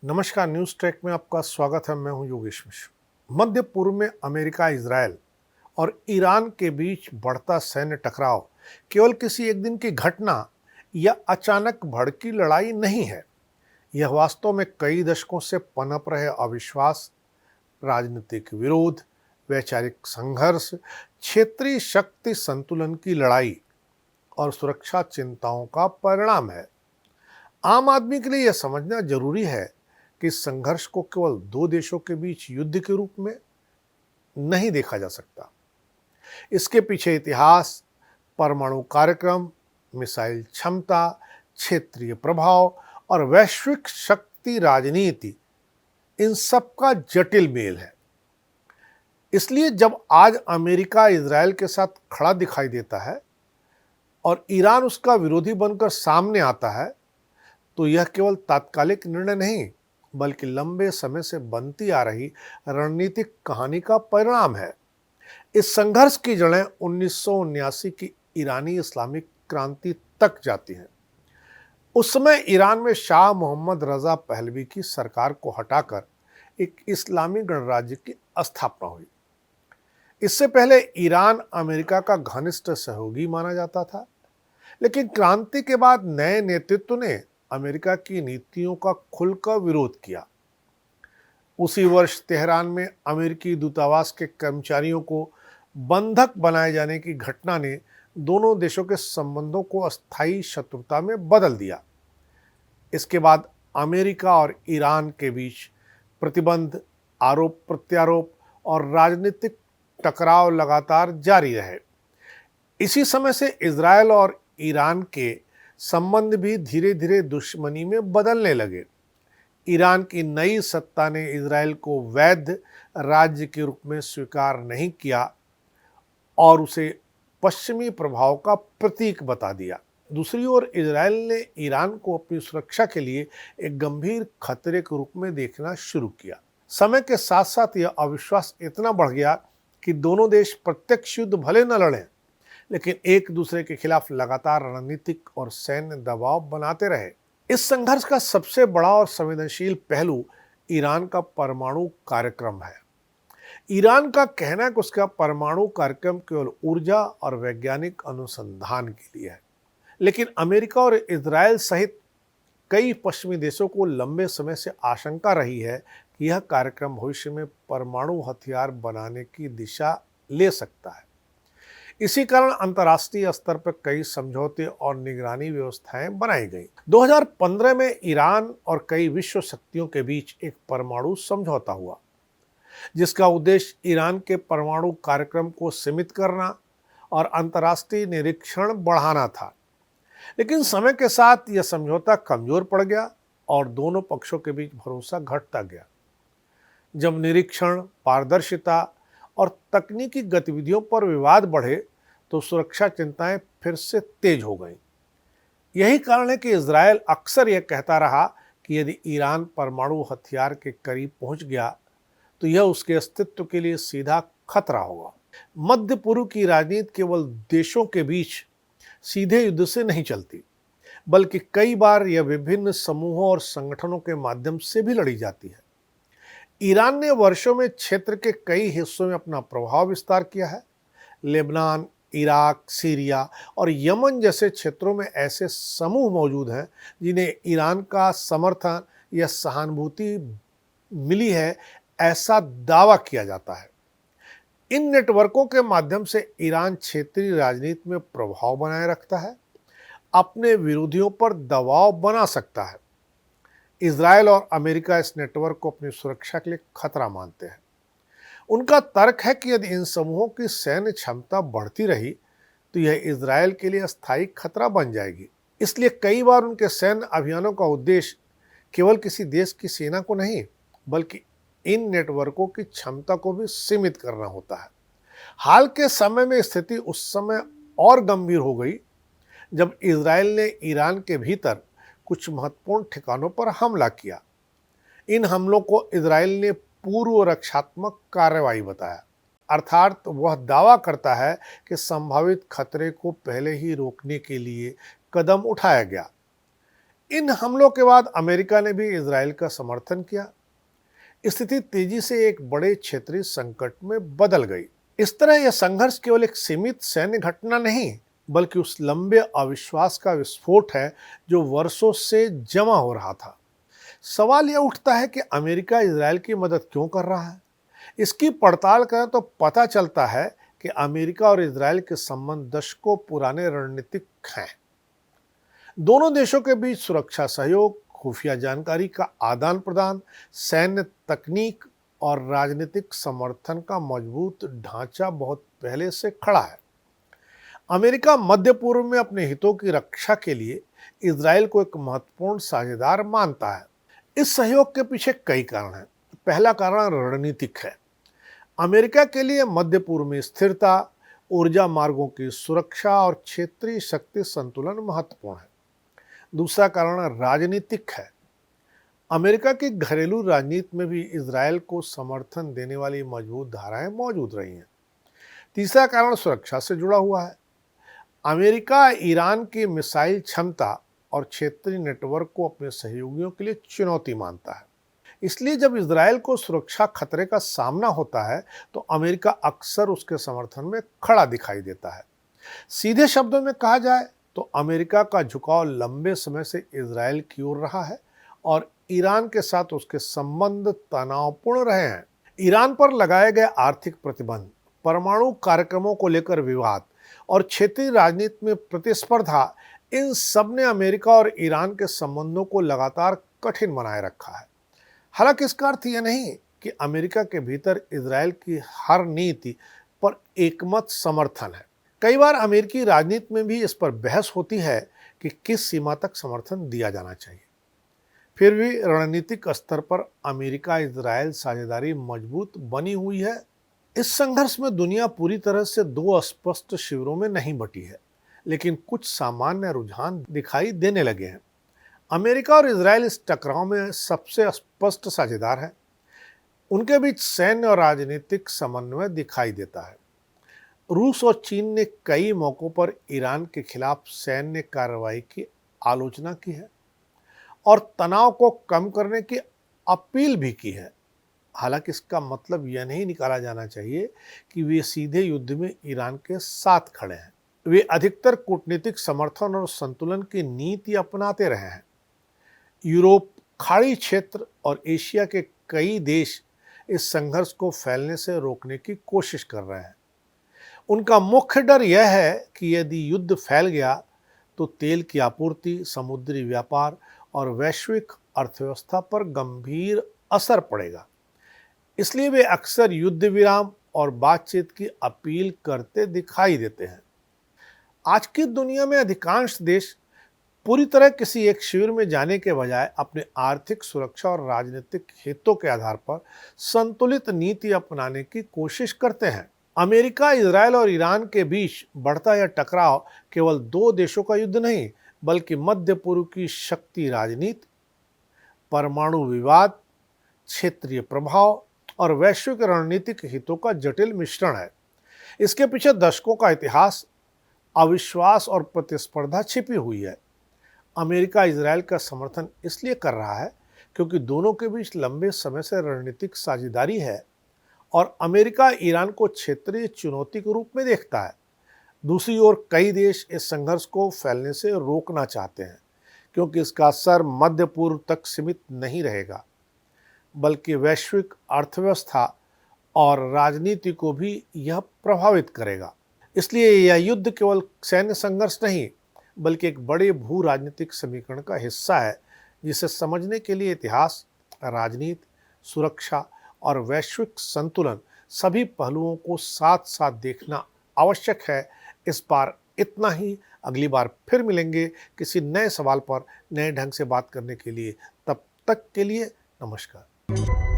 नमस्कार, news track में आपका स्वागत है। मैं हूं योगेश मिश्र। मध्य पूर्व में अमेरिका, इजरायल और ईरान के बीच बढ़ता सैन्य टकराव केवल किसी एक दिन की घटना या अचानक भड़की लड़ाई नहीं है। यह वास्तव में कई दशकों से पनप रहे अविश्वास, राजनीतिक विरोध, वैचारिक संघर्ष, क्षेत्रीय शक्ति संतुलन की लड़ाई और सुरक्षा चिंताओं का परिणाम है। आम आदमी के लिए यह समझना जरूरी है कि इस संघर्ष को केवल दो देशों के बीच युद्ध के रूप में नहीं देखा जा सकता। इसके पीछे इतिहास, परमाणु कार्यक्रम, मिसाइल क्षमता, क्षेत्रीय प्रभाव और वैश्विक शक्ति राजनीति, इन सब का जटिल मेल है। इसलिए जब आज अमेरिका इजरायल के साथ खड़ा दिखाई देता है और ईरान उसका विरोधी बनकर सामने आता है, तो यह केवल तात्कालिक निर्णय नहीं बल्कि लंबे समय से बनती आ रही रणनीतिक कहानी का परिणाम है। इस संघर्ष की जड़ें 1979 की ईरानी इस्लामिक क्रांति तक जाती हैं। उस समय ईरान में शाह मोहम्मद रजा पहलवी की सरकार को हटाकर एक इस्लामी गणराज्य की स्थापना हुई। इससे पहले ईरान अमेरिका का घनिष्ठ सहयोगी माना जाता था, लेकिन क्रांति के बाद नए नेतृत्व ने अमेरिका की नीतियों का खुलकर विरोध किया। उसी वर्ष तेहरान में अमेरिकी दूतावास के कर्मचारियों को बंधक बनाए जाने की घटना ने दोनों देशों के संबंधों को अस्थायी शत्रुता में बदल दिया। इसके बाद अमेरिका और ईरान के बीच प्रतिबंध, आरोप प्रत्यारोप और राजनीतिक टकराव लगातार जारी रहे। इसी समय से इजरायल और ईरान के संबंध भी धीरे धीरे दुश्मनी में बदलने लगे। ईरान की नई सत्ता ने इजरायल को वैध राज्य के रूप में स्वीकार नहीं किया और उसे पश्चिमी प्रभाव का प्रतीक बता दिया। दूसरी ओर इजरायल ने ईरान को अपनी सुरक्षा के लिए एक गंभीर खतरे के रूप में देखना शुरू किया। समय के साथ साथ यह अविश्वास इतना बढ़ गया कि दोनों देश प्रत्यक्ष युद्ध भले न लड़ें, लेकिन एक दूसरे के खिलाफ लगातार रणनीतिक और सैन्य दबाव बनाते रहे। इस संघर्ष का सबसे बड़ा और संवेदनशील पहलू ईरान का परमाणु कार्यक्रम है। ईरान का कहना है कि उसका परमाणु कार्यक्रम केवल ऊर्जा और वैज्ञानिक अनुसंधान के लिए है, लेकिन अमेरिका और इजरायल सहित कई पश्चिमी देशों को लंबे समय से आशंका रही है कि यह कार्यक्रम भविष्य में परमाणु हथियार बनाने की दिशा ले सकता है। इसी कारण अंतर्राष्ट्रीय स्तर पर कई समझौते और निगरानी व्यवस्थाएं बनाई गई। 2015 में ईरान और कई विश्व शक्तियों के बीच एक परमाणु समझौता हुआ, जिसका उद्देश्य ईरान के परमाणु कार्यक्रम को सीमित करना और अंतर्राष्ट्रीय निरीक्षण बढ़ाना था। लेकिन समय के साथ यह समझौता कमजोर पड़ गया और दोनों पक्षों के बीच भरोसा घटता गया। जब निरीक्षण, पारदर्शिता और तकनीकी गतिविधियों पर विवाद बढ़े तो सुरक्षा चिंताएं फिर से तेज हो गईं। यही कारण है कि इजरायल अक्सर यह कहता रहा कि यदि ईरान परमाणु हथियार के करीब पहुंच गया तो यह उसके अस्तित्व के लिए सीधा खतरा होगा। मध्य पूर्व की राजनीति केवल देशों के बीच सीधे युद्ध से नहीं चलती, बल्कि कई बार यह विभिन्न समूहों और संगठनों के माध्यम से भी लड़ी जाती है। ईरान ने वर्षों में क्षेत्र के कई हिस्सों में अपना प्रभाव विस्तार किया है। लेबनान, इराक, सीरिया और यमन जैसे क्षेत्रों में ऐसे समूह मौजूद हैं जिन्हें ईरान का समर्थन या सहानुभूति मिली है, ऐसा दावा किया जाता है। इन नेटवर्कों के माध्यम से ईरान क्षेत्रीय राजनीति में प्रभाव बनाए रखता है, अपने विरोधियों पर दबाव बना सकता है। इजरायल और अमेरिका इस नेटवर्क को अपनी सुरक्षा के लिए खतरा मानते हैं। उनका तर्क है कि यदि इन समूहों की सैन्य क्षमता बढ़ती रही तो यह इजरायल के लिए अस्थायी खतरा बन जाएगी। इसलिए कई बार उनके सैन्य अभियानों का उद्देश्य केवल किसी देश की सेना को नहीं, बल्कि इन नेटवर्कों की क्षमता को भी सीमित करना होता है। हाल के समय में स्थिति उस समय और गंभीर हो गई जब इजरायल ने ईरान के भीतर कुछ महत्वपूर्ण ठिकानों पर हमला किया। इन हमलों को इजरायल ने पूर्व रक्षात्मक कार्रवाई बताया, अर्थात वह दावा करता है कि संभावित खतरे को पहले ही रोकने के लिए कदम उठाया गया। इन हमलों के बाद अमेरिका ने भी इजराइल का समर्थन किया। स्थिति तेजी से एक बड़े क्षेत्रीय संकट में बदल गई। इस तरह यह संघर्ष केवल एक सीमित सैन्य घटना नहीं, बल्कि उस लंबे अविश्वास का विस्फोट है जो वर्षों से जमा हो रहा था। सवाल यह उठता है कि अमेरिका इजराइल की मदद क्यों कर रहा है। इसकी पड़ताल करें तो पता चलता है कि अमेरिका और इजराइल के संबंध दशकों पुराने रणनीतिक हैं। दोनों देशों के बीच सुरक्षा सहयोग, खुफिया जानकारी का आदान प्रदान, सैन्य तकनीक और राजनीतिक समर्थन का मजबूत ढांचा बहुत पहले से खड़ा है। अमेरिका मध्य पूर्व में अपने हितों की रक्षा के लिए इजराइल को एक महत्वपूर्ण साझेदार मानता है। इस सहयोग के पीछे कई कारण हैं। पहला कारण रणनीतिक है। अमेरिका के लिए मध्य पूर्व में स्थिरता, ऊर्जा मार्गों की सुरक्षा और क्षेत्रीय शक्ति संतुलन महत्वपूर्ण है। दूसरा कारण राजनीतिक है। अमेरिका की घरेलू राजनीति में भी इजराइल को समर्थन देने वाली मजबूत धाराएं मौजूद रही हैं। तीसरा कारण सुरक्षा से जुड़ा हुआ है। अमेरिका ईरान की मिसाइल क्षमता और क्षेत्रीय नेटवर्क को अपने सहयोगियों के लिए चुनौती मानता है। इसलिए जब इजराइल को सुरक्षा खतरे का सामना होता है तो अमेरिका अक्सर उसके समर्थन में खड़ा दिखाई देता है। सीधे शब्दों में कहा जाए तो अमेरिका का झुकाव लंबे समय से इजराइल की ओर रहा है और ईरान के साथ उसके संबंध तनावपूर्ण रहे हैं। ईरान पर लगाए गए आर्थिक प्रतिबंध, परमाणु कार्यक्रमों को लेकर विवाद और क्षेत्रीय राजनीति में प्रतिस्पर्धा, इन सब ने अमेरिका और ईरान के संबंधों को लगातार कठिन बनाए रखा है। हालांकि इसका अर्थ यह नहीं कि अमेरिका के भीतर इजराइल की हर नीति पर एकमत समर्थन है। कई बार अमेरिकी राजनीति में भी इस पर बहस होती है कि किस सीमा तक समर्थन दिया जाना चाहिए। फिर भी रणनीतिक स्तर पर अमेरिका इजराइल साझेदारी मजबूत बनी हुई है। इस संघर्ष में दुनिया पूरी तरह से दो स्पष्ट शिविरों में नहीं बटी है, लेकिन कुछ सामान्य रुझान दिखाई देने लगे हैं। अमेरिका और इजराइल इस टकराव में सबसे स्पष्ट साझेदार हैं। उनके बीच सैन्य और राजनीतिक समन्वय दिखाई देता है। रूस और चीन ने कई मौकों पर ईरान के खिलाफ सैन्य कार्रवाई की आलोचना की है और तनाव को कम करने की अपील भी की है। हालांकि इसका मतलब यह नहीं निकाला जाना चाहिए कि वे सीधे युद्ध में ईरान के साथ खड़े हैं। वे अधिकतर कूटनीतिक समर्थन और संतुलन की नीति अपनाते रहे हैं। यूरोप, खाड़ी क्षेत्र और एशिया के कई देश इस संघर्ष को फैलने से रोकने की कोशिश कर रहे हैं। उनका मुख्य डर यह है कि यदि युद्ध फैल गया तो तेल की आपूर्ति, समुद्री व्यापार और वैश्विक अर्थव्यवस्था पर गंभीर असर पड़ेगा। इसलिए वे अक्सर युद्ध विराम और बातचीत की अपील करते दिखाई देते हैं। आज की दुनिया में अधिकांश देश पूरी तरह किसी एक शिविर में जाने के बजाय अपने आर्थिक सुरक्षा और राजनीतिक हितों के आधार पर संतुलित नीति अपनाने की कोशिश करते हैं। अमेरिका, इजराइल और ईरान के बीच बढ़ता यह टकराव केवल दो देशों का युद्ध नहीं, बल्कि मध्य पूर्व की शक्ति राजनीति, परमाणु विवाद, क्षेत्रीय प्रभाव और वैश्विक रणनीतिक हितों का जटिल मिश्रण है। इसके पीछे दशकों का इतिहास, अविश्वास और प्रतिस्पर्धा छिपी हुई है। अमेरिका इजराइल का समर्थन इसलिए कर रहा है क्योंकि दोनों के बीच लंबे समय से रणनीतिक साझेदारी है और अमेरिका ईरान को क्षेत्रीय चुनौती के रूप में देखता है। दूसरी ओर कई देश इस संघर्ष को फैलने से रोकना चाहते हैं क्योंकि इसका असर मध्य पूर्व तक सीमित नहीं रहेगा, बल्कि वैश्विक अर्थव्यवस्था और राजनीति को भी यह प्रभावित करेगा। इसलिए यह युद्ध केवल सैन्य संघर्ष नहीं, बल्कि एक बड़े भू राजनीतिक समीकरण का हिस्सा है, जिसे समझने के लिए इतिहास, राजनीति, सुरक्षा और वैश्विक संतुलन सभी पहलुओं को साथ साथ देखना आवश्यक है। इस बार इतना ही। अगली बार फिर मिलेंगे किसी नए सवाल पर नए ढंग से बात करने के लिए। तब तक के लिए नमस्कार।